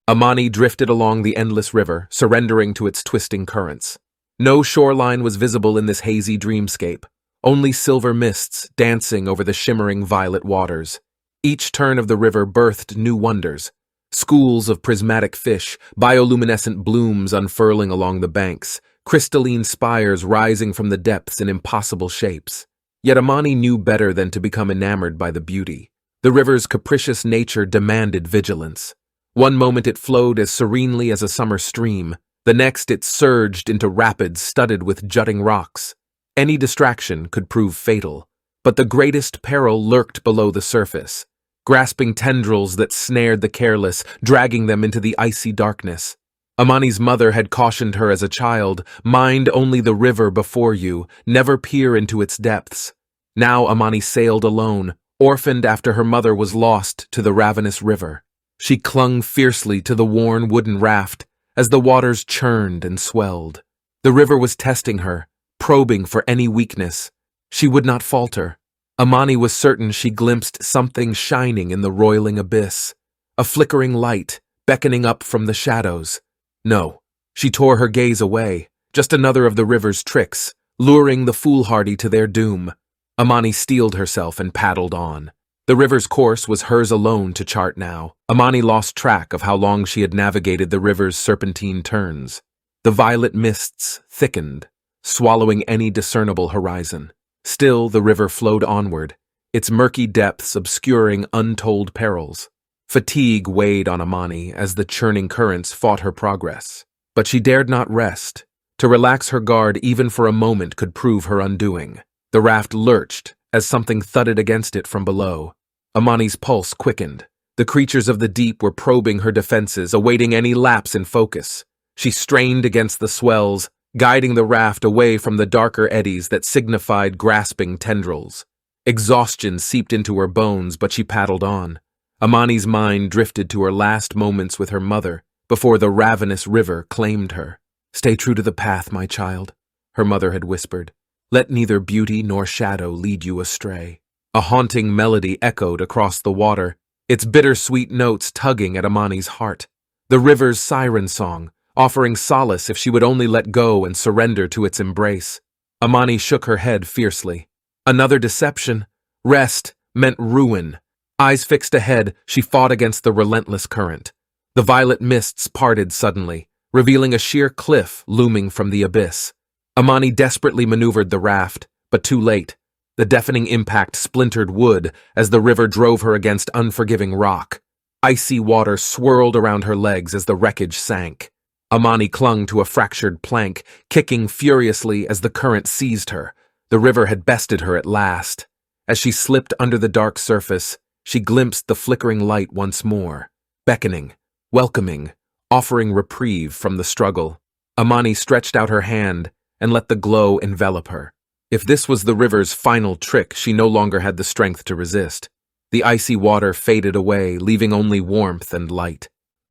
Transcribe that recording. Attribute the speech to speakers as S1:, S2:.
S1: Amani drifted along the endless river, surrendering to its twisting currents. No shoreline was visible in this hazy dreamscape, only silver mists dancing over the shimmering violet waters. Each turn of the river birthed new wonders. Schools of prismatic fish, bioluminescent blooms unfurling along the banks, crystalline spires rising from the depths in impossible shapes. Yet Amani knew better than to become enamored by the beauty. The river's capricious nature demanded vigilance. One moment it flowed as serenely as a summer stream, the next it surged into rapids studded with jutting rocks. Any distraction could prove fatal, but the greatest peril lurked below the surface, grasping tendrils that snared the careless, dragging them into the icy darkness. Amani's mother had cautioned her as a child, "Mind only the river before you, never peer into its depths." Now Amani sailed alone, orphaned after her mother was lost to the ravenous river. She clung fiercely to the worn wooden raft as the waters churned and swelled. The river was testing her, probing for any weakness. She would not falter. Amani was certain she glimpsed something shining in the roiling abyss, a flickering light beckoning up from the shadows. No, she tore her gaze away, just another of the river's tricks, luring the foolhardy to their doom. Amani steeled herself and paddled on. The river's course was hers alone to chart now. Amani lost track of how long she had navigated the river's serpentine turns. The violet mists thickened, swallowing any discernible horizon. Still, the river flowed onward, its murky depths obscuring untold perils. Fatigue weighed on Amani as the churning currents fought her progress. But she dared not rest. To relax her guard even for a moment could prove her undoing. The raft lurched as something thudded against it from below. Amani's pulse quickened. The creatures of the deep were probing her defenses, awaiting any lapse in focus. She strained against the swells, guiding the raft away from the darker eddies that signified grasping tendrils. Exhaustion seeped into her bones, but she paddled on. Amani's mind drifted to her last moments with her mother before the ravenous river claimed her. "Stay true to the path, my child," her mother had whispered. "Let neither beauty nor shadow lead you astray." A haunting melody echoed across the water, its bittersweet notes tugging at Amani's heart. The river's siren song, offering solace if she would only let go and surrender to its embrace. Amani shook her head fiercely. Another deception. Rest meant ruin. Eyes fixed ahead, she fought against the relentless current. The violet mists parted suddenly, revealing a sheer cliff looming from the abyss. Amani desperately maneuvered the raft, but too late. The deafening impact splintered wood as the river drove her against unforgiving rock. Icy water swirled around her legs as the wreckage sank. Amani clung to a fractured plank, kicking furiously as the current seized her. The river had bested her at last. As she slipped under the dark surface, she glimpsed the flickering light once more, beckoning, welcoming, offering reprieve from the struggle. Amani stretched out her hand and let the glow envelop her. If this was the river's final trick, she no longer had the strength to resist. The icy water faded away, leaving only warmth and light.